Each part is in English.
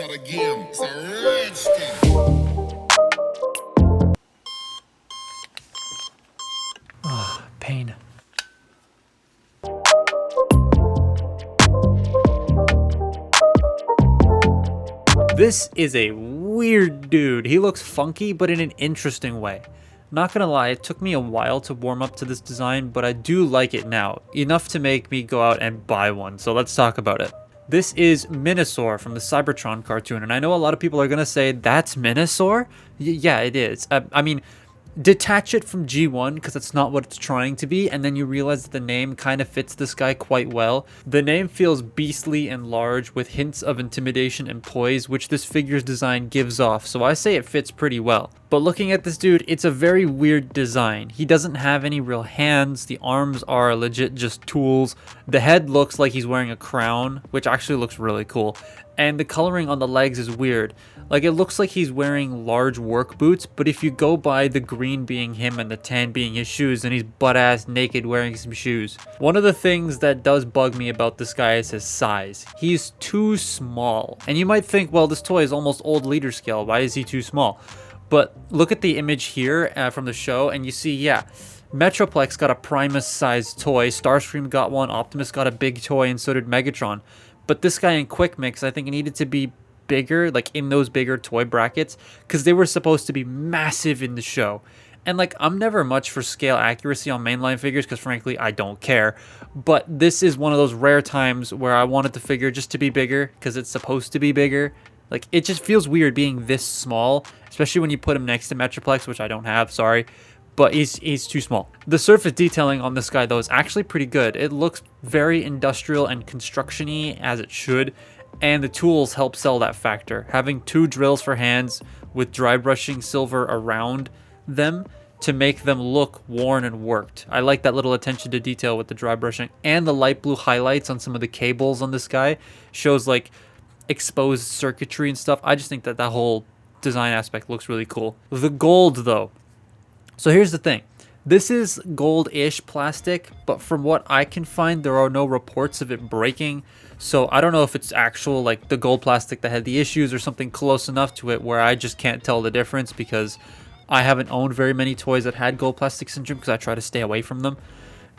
not a game, it's a rich thing. Pain. This is a weird dude. He looks funky, but in an interesting way. Not gonna lie, it took me a while to warm up to this design, but I do like it now. Enough to make me go out and buy one, so let's talk about it. This is Menasor from the Cybertron cartoon, and I know a lot of people are gonna say, that's Menasor? Yeah, it is. I mean, detach it from G1 because it's not what it's trying to be, and then you realize that the name kind of fits this guy quite well. The name feels beastly and large with hints of intimidation and poise, which this figure's design gives off, so I say it fits pretty well. But looking at this dude, it's a very weird design. He doesn't have any real hands, the arms are legit just tools, the head looks like he's wearing a crown, which actually looks really cool, and the coloring on the legs is weird. Like, it looks like he's wearing large work boots, but if you go by the green being him and the tan being his shoes, then he's butt-ass naked wearing some shoes. One of the things that does bug me about this guy is his size. He's too small. And you might think, well, this toy is almost old leader scale. Why is he too small? But look at the image here from the show, and you see, yeah, Metroplex got a Primus-sized toy, Starscream got one, Optimus got a big toy, and so did Megatron. But this guy in Quick Mix, I think it needed to be bigger, like in those bigger toy brackets, because they were supposed to be massive in the show. And like, I'm never much for scale accuracy on mainline figures because frankly I don't care, but this is one of those rare times where I wanted the figure just to be bigger because it's supposed to be bigger. Like, it just feels weird being this small, especially when you put him next to Metroplex, which I don't have, sorry, but he's too small. The surface detailing on this guy though is actually pretty good. It looks very industrial and construction-y, as it should, and the tools help sell that factor. Having two drills for hands with dry brushing silver around them to make them look worn and worked. I like that little attention to detail with the dry brushing, and the light blue highlights on some of the cables on this guy shows like exposed circuitry and stuff. I just think that that whole design aspect looks really cool. The gold though. So here's the thing. This is gold-ish plastic, but from what I can find, there are no reports of it breaking. So I don't know if it's actual, like the gold plastic that had the issues or something close enough to it where I just can't tell the difference because I haven't owned very many toys that had gold plastic syndrome because I try to stay away from them.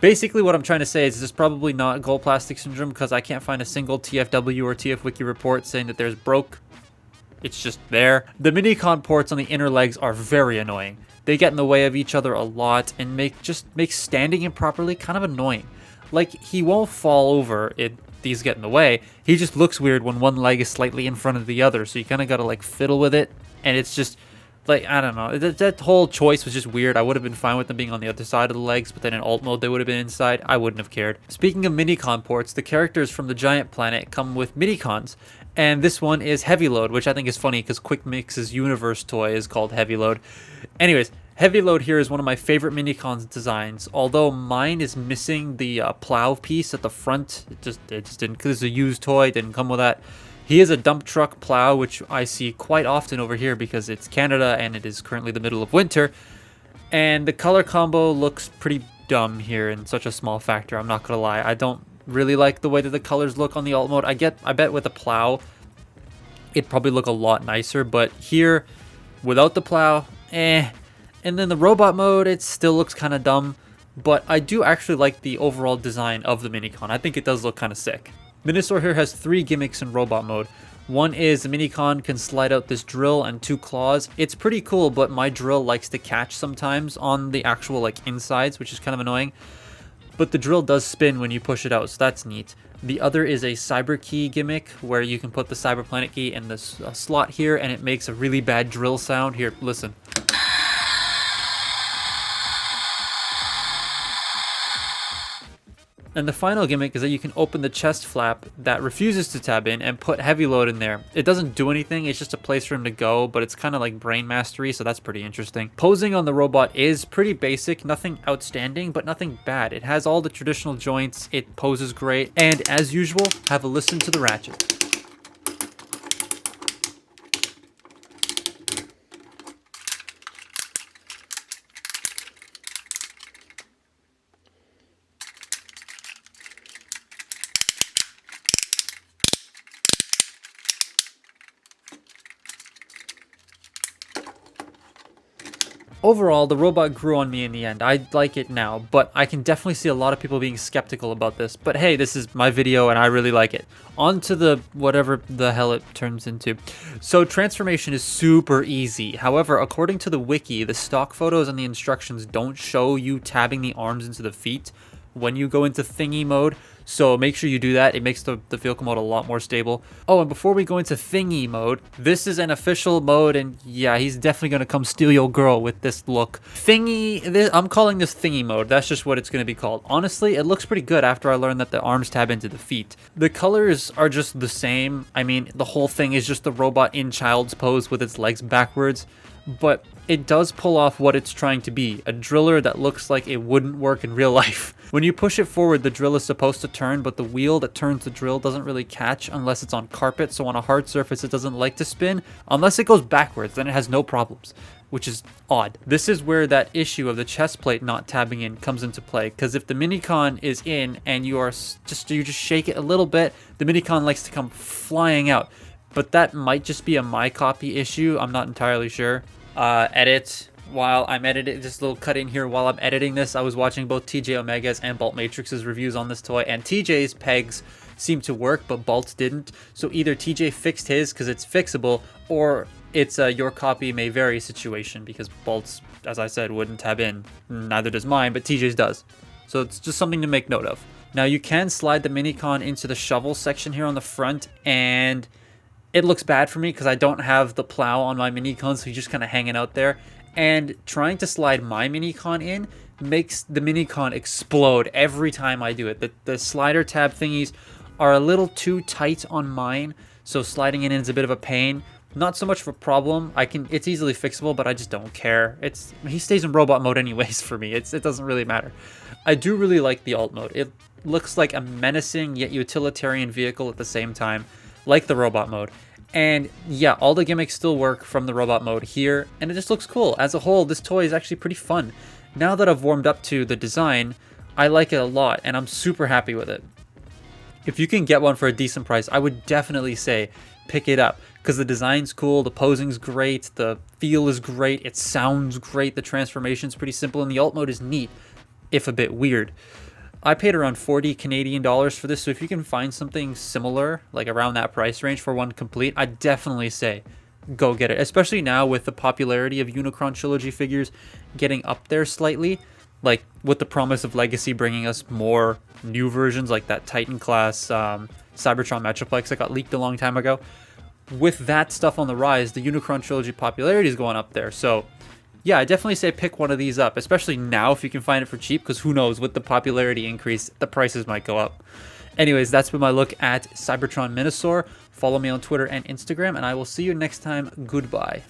Basically what I'm trying to say is this is probably not gold plastic syndrome because I can't find a single TFW or TFWiki report saying that there's broke. It's just there. The Minicon ports on the inner legs are very annoying. They get in the way of each other a lot and make standing improperly kind of annoying. Like, he won't fall over if these get in the way. He just looks weird when one leg is slightly in front of the other, so you kind of got to like fiddle with it, and it's just like, I don't know, that whole choice was just weird. I would have been fine with them being on the other side of the legs, but then in alt mode they would have been inside. I wouldn't have cared. Speaking of Minicon ports, the characters from the giant planet come with Minicons, and this one is Heavy Load, which I think is funny because Quick Mix's universe toy is called Heavy Load. Anyways, Heavy Load here is one of my favorite Minicons designs, although mine is missing the plow piece at the front. It just didn't, because it's a used toy, it didn't come with that. He is a dump truck plow, which I see quite often over here because it's Canada and it is currently the middle of winter. And the color combo looks pretty dumb here in such a small factor, I'm not gonna lie. I don't really like the way that the colors look on the alt mode. I bet with the plow it'd probably look a lot nicer, but here without the plow, eh. And then the robot mode, it still looks kind of dumb, but I do actually like the overall design of the Minicon. I think it does look kind of sick. Menasor here has 3 gimmicks in robot mode. One is the Minicon can slide out this drill and 2 claws. It's pretty cool, but my drill likes to catch sometimes on the actual like insides, which is kind of annoying. But the drill does spin when you push it out, so that's neat. The other is a cyber key gimmick where you can put the cyber planet key in this slot here and it makes a really bad drill sound. Here, listen. And the final gimmick is that you can open the chest flap that refuses to tab in and put Heavy Load in there. It doesn't do anything, it's just a place for him to go, but it's kind of like brain mastery, so that's pretty interesting. Posing on the robot is pretty basic, nothing outstanding, but nothing bad. It has all the traditional joints, it poses great, and as usual, have a listen to the ratchet. Overall, the robot grew on me in the end. I like it now, but I can definitely see a lot of people being skeptical about this. But hey, this is my video and I really like it. On to the whatever the hell it turns into. So transformation is super easy. However, according to the wiki, the stock photos and the instructions don't show you tabbing the arms into the feet when you go into thingy mode. So make sure you do that. It makes the vehicle mode a lot more stable. Oh, and before we go into thingy mode, this is an official mode, and yeah, he's definitely going to come steal your girl with this look. I'm calling this thingy mode. That's just what it's going to be called. Honestly, it looks pretty good after I learned that the arms tab into the feet. The colors are just the same. I mean, the whole thing is just the robot in child's pose with its legs backwards. But it does pull off what it's trying to be, a driller that looks like it wouldn't work in real life. When you push it forward, the drill is supposed to turn, but the wheel that turns the drill doesn't really catch unless it's on carpet, so on a hard surface it doesn't like to spin. Unless it goes backwards, then it has no problems, which is odd. This is where that issue of the chest plate not tabbing in comes into play, because if the Minicon is in and you just shake it a little bit, the Minicon likes to come flying out. But that might just be a my copy issue. I'm not entirely sure. Edit. While I'm editing, just a little cut in here. While I'm editing this, I was watching both TJ Omega's and Bolt Matrix's reviews on this toy, and TJ's pegs seemed to work, but Bolt's didn't. So either TJ fixed his because it's fixable, or it's a your copy may vary situation, because Bolt's, as I said, wouldn't tab in. Neither does mine, but TJ's does. So it's just something to make note of. Now you can slide the Minicon into the shovel section here on the front, and it looks bad for me because I don't have the plow on my Minicon, so he's just kind of hanging out there. And trying to slide my Minicon in makes the Minicon explode every time I do it. The slider tab thingies are a little too tight on mine, so sliding it in is a bit of a pain. Not so much of a problem. It's easily fixable, but I just don't care. He stays in robot mode anyways for me. It doesn't really matter. I do really like the alt mode. It looks like a menacing yet utilitarian vehicle at the same time, like the robot mode. And yeah, all the gimmicks still work from the robot mode here, and it just looks cool. As a whole, this toy is actually pretty fun. Now that I've warmed up to the design, I like it a lot, and I'm super happy with it. If you can get one for a decent price, I would definitely say pick it up, because the design's cool, the posing's great, the feel is great, it sounds great, the transformation's pretty simple, and the alt mode is neat, if a bit weird. I paid around 40 Canadian dollars for this, so if you can find something similar, like around that price range for one complete, I'd definitely say go get it. Especially now with the popularity of Unicron Trilogy figures getting up there slightly, like with the promise of Legacy bringing us more new versions like that Titan class Cybertron Metroplex that got leaked a long time ago. With that stuff on the rise, the Unicron Trilogy popularity is going up there, so yeah, I definitely say pick one of these up, especially now if you can find it for cheap, because who knows, with the popularity increase, the prices might go up. Anyways, that's been my look at Cybertron Menasor. Follow me on Twitter and Instagram, and I will see you next time. Goodbye.